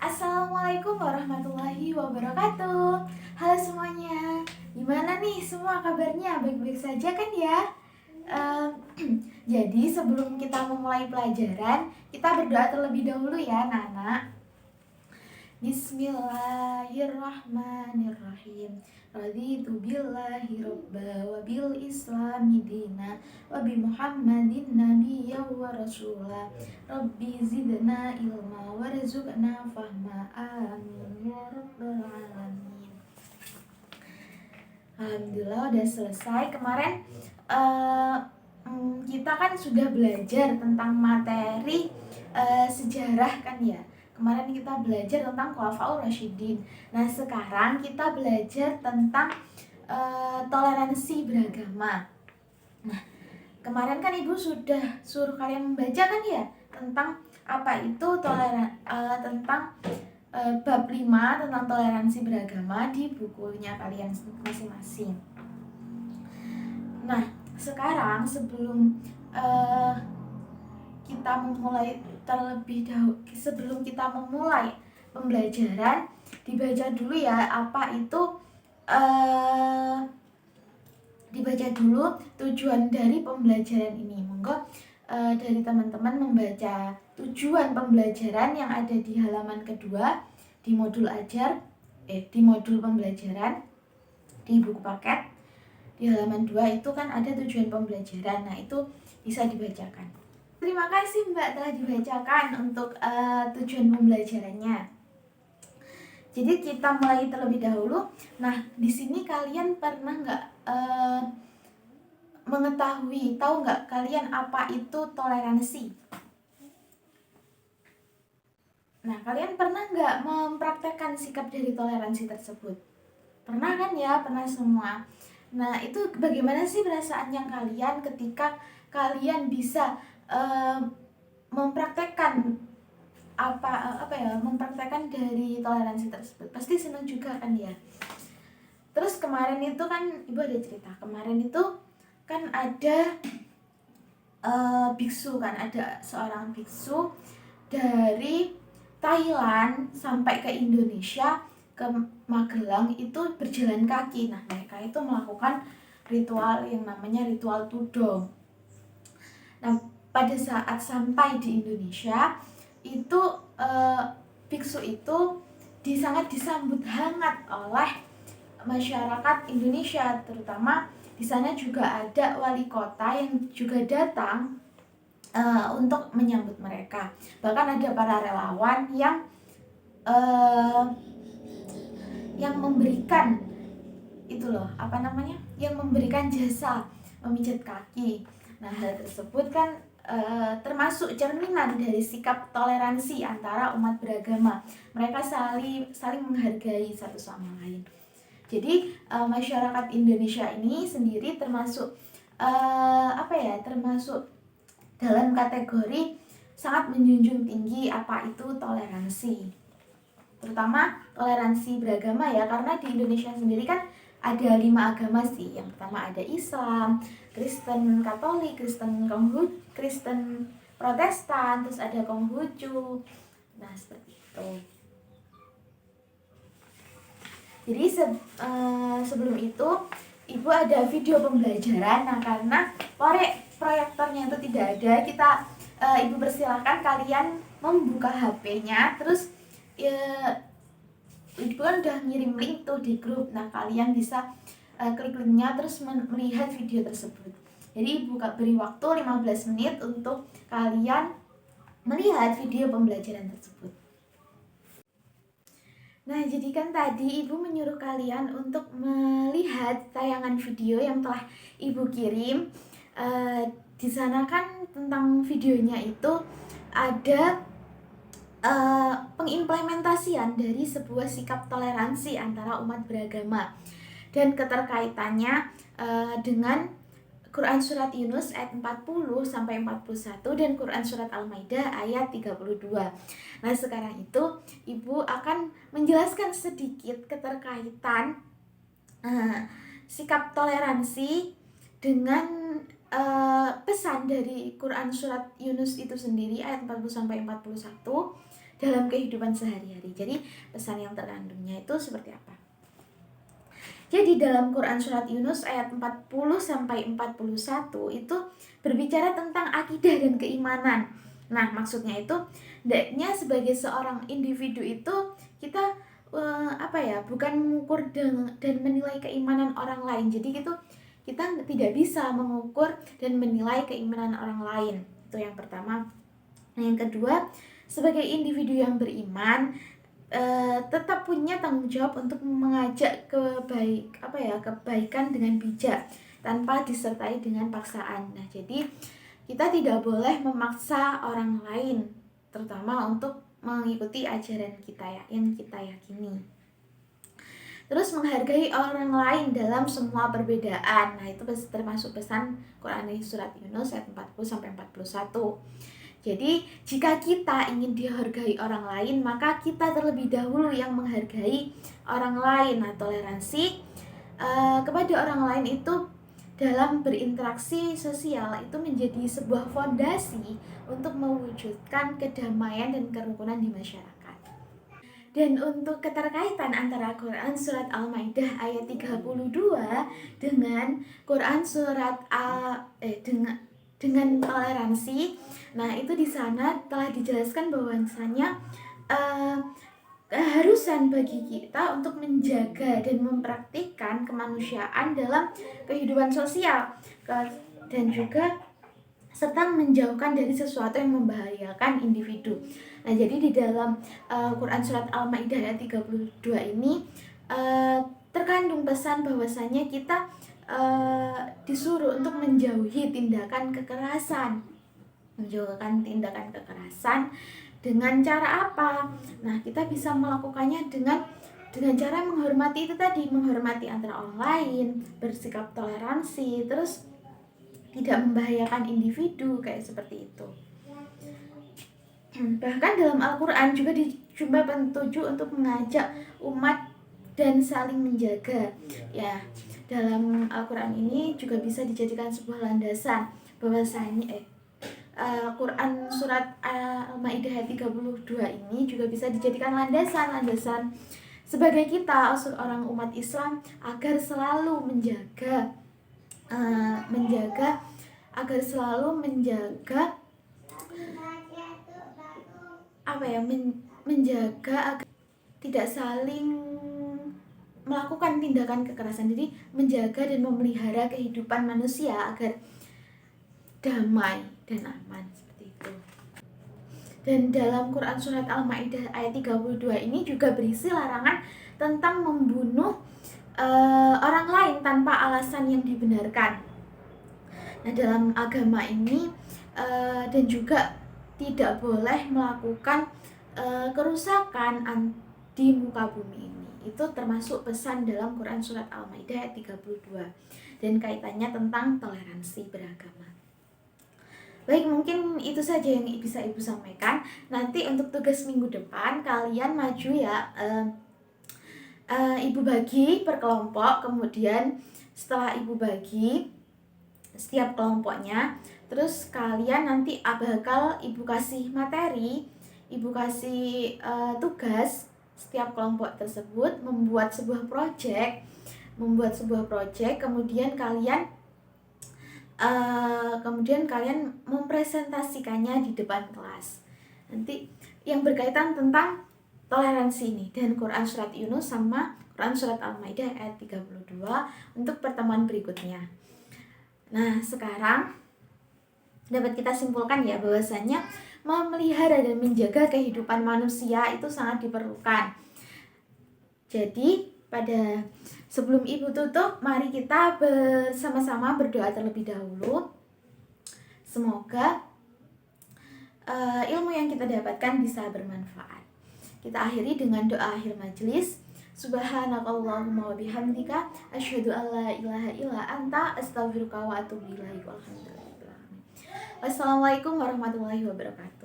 Assalamualaikum warahmatullahi wabarakatuh. Halo semuanya, gimana nih semua kabarnya? Baik-baik saja kan ya? Ehm, jadi sebelum kita memulai pelajaran, kita berdoa terlebih dahulu ya anak-anak. Bismillahirrahmanirrahim. Raditu billahi robba wa bil islami dina wa bi muhammadin nabiyya wa rasula. Rabbi zidna ilma warzuqna fahma. Amin ya rabbal alamin. Alhamdulillah udah selesai. Kemarin kita kan sudah belajar tentang materi sejarah kan ya. Kemarin kita belajar tentang Khulafaur Rasyidin. Nah sekarang kita belajar tentang toleransi beragama. Nah kemarin kan ibu sudah suruh kalian membaca kan ya tentang apa itu tentang bab 5 tentang toleransi beragama di bukunya kalian masing-masing. Nah sekarang sebelum kita memulai sebelum kita memulai pembelajaran, dibaca dulu ya apa itu dibaca dulu tujuan dari pembelajaran ini. Monggo dari teman-teman membaca tujuan pembelajaran yang ada di halaman kedua di modul di modul pembelajaran di buku paket. Di halaman 2 itu kan ada tujuan pembelajaran. Nah, itu bisa dibacakan. Terima kasih Mbak telah dibacakan untuk tujuan pembelajarannya. Jadi kita mulai terlebih dahulu. Nah, di sini kalian pernah nggak tahu nggak kalian apa itu toleransi? Nah, kalian pernah nggak mempraktekkan sikap dari toleransi tersebut? Pernah kan ya? Pernah semua. Nah, itu bagaimana sih perasaannya kalian ketika kalian bisa mempraktekkan mempraktekkan dari toleransi tersebut? Pasti senang juga kan ya. Terus kemarin itu kan ibu ada cerita, kemarin itu kan ada biksu kan, ada seorang biksu dari Thailand sampai ke Indonesia, ke Magelang itu berjalan kaki. Nah mereka itu melakukan ritual yang namanya ritual tudong. Nah pada saat sampai di Indonesia itu biksu itu sangat disambut hangat oleh masyarakat Indonesia, terutama di sana juga ada wali kota yang juga datang untuk menyambut mereka. Bahkan ada para relawan yang memberikan yang memberikan jasa memijat kaki. Nah hal tersebut kan termasuk cerminan dari sikap toleransi antara umat beragama. Mereka saling menghargai satu sama lain. Jadi masyarakat Indonesia ini sendiri termasuk termasuk dalam kategori sangat menjunjung tinggi apa itu toleransi, terutama toleransi beragama ya, karena di Indonesia sendiri kan ada 5 agama sih. Yang pertama ada Islam, Kristen Katolik, Kristen Protestan, terus ada Konghucu. Nah seperti itu. Jadi sebelum itu ibu ada video pembelajaran. Nah karena proyektornya itu tidak ada, ibu persilahkan kalian membuka HP-nya, terus ibu kan udah ngirim link tuh di grup. Nah kalian bisa klik linknya terus melihat video tersebut. Jadi ibu beri waktu 15 menit untuk kalian melihat video pembelajaran tersebut. Nah, jadi kan tadi ibu menyuruh kalian untuk melihat tayangan video yang telah ibu kirim. Di sana kan tentang videonya itu ada pengimplementasian dari sebuah sikap toleransi antara umat beragama dan keterkaitannya dengan Quran Surat Yunus ayat 40 sampai 41 dan Quran Surat Al-Maidah ayat 32. Nah sekarang itu ibu akan menjelaskan sedikit keterkaitan sikap toleransi dengan pesan dari Quran Surat Yunus itu sendiri ayat 40 sampai 41 dalam kehidupan sehari-hari. Jadi pesan yang terkandungnya itu seperti apa? Jadi dalam Quran Surat Yunus ayat 40-41 itu berbicara tentang akidah dan keimanan. Nah, maksudnya itu hendaknya sebagai seorang individu itu kita bukan mengukur dan menilai keimanan orang lain. Jadi gitu kita tidak bisa mengukur dan menilai keimanan orang lain. Itu yang pertama. Nah, yang kedua, sebagai individu yang beriman tetap punya tanggung jawab untuk mengajak kebaikan dengan bijak tanpa disertai dengan paksaan. Nah, jadi kita tidak boleh memaksa orang lain, terutama untuk mengikuti ajaran kita yang kita yakini. Terus menghargai orang lain dalam semua perbedaan. Nah, itu termasuk pesan Quran Surat Yunus ayat 40-41. Jadi, jika kita ingin dihargai orang lain, maka kita terlebih dahulu yang menghargai orang lain. Nah, toleransi kepada orang lain itu dalam berinteraksi sosial itu menjadi sebuah fondasi untuk mewujudkan kedamaian dan kerukunan di masyarakat. Dan untuk keterkaitan antara Quran Surat Al-Maidah ayat 32 dengan Quran Surat dengan toleransi, nah itu di sana telah dijelaskan bahwasanya keharusan bagi kita untuk menjaga dan mempraktikkan kemanusiaan dalam kehidupan sosial dan juga serta menjauhkan dari sesuatu yang membahayakan individu. Nah, jadi di dalam Quran Surat Al-Maidah ayat 32 ini terkandung pesan bahwasanya kita disuruh untuk menjauhi tindakan kekerasan. Menjauhkan tindakan kekerasan dengan cara apa? Nah, kita bisa melakukannya dengan cara menghormati itu tadi, menghormati antara orang lain, bersikap toleransi, terus tidak membahayakan individu kayak seperti itu. Bahkan dalam Al-Quran juga dijumpai petunjuk untuk mengajak umat dan saling menjaga. Ya, dalam Al-Quran ini juga bisa dijadikan sebuah landasan bahwasanya Quran Surat Al-Maidah ayat 32 ini juga bisa dijadikan landasan sebagai kita orang umat Islam agar selalu menjaga menjaga agar tidak saling melakukan tindakan kekerasan. Jadi menjaga dan memelihara kehidupan manusia agar damai dan aman seperti itu. Dan dalam Quran Surat Al-Maidah ayat 32 ini juga berisi larangan tentang membunuh orang lain tanpa alasan yang dibenarkan. Nah, dalam agama ini dan juga tidak boleh melakukan kerusakan di muka bumi ini. Itu termasuk pesan dalam Quran Surat Al-Maidah ayat 32 dan kaitannya tentang toleransi beragama. Baik, mungkin itu saja yang bisa Ibu sampaikan. Nanti untuk tugas minggu depan kalian maju ya, Ibu bagi per kelompok, kemudian setelah Ibu bagi setiap kelompoknya, terus kalian nanti bakal Ibu kasih materi, Ibu kasih tugas setiap kelompok tersebut membuat sebuah project, kemudian kalian mempresentasikannya di depan kelas. Nanti yang berkaitan tentang toleransi ini dan Quran Surat Yunus sama Quran Surat Al-Maidah ayat 32 untuk pertemuan berikutnya. Nah, sekarang dapat kita simpulkan ya bahwasanya memelihara dan menjaga kehidupan manusia itu sangat diperlukan. Jadi sebelum Ibu tutup, mari kita bersama-sama berdoa terlebih dahulu. Semoga ilmu yang kita dapatkan bisa bermanfaat. Kita akhiri dengan doa akhir majelis. Subhanakallahumma wa bihamdika asyhadu an la ilaha illa anta astaghfiruka wa atubu ilaik. Wassalamualaikum warahmatullahi wabarakatuh.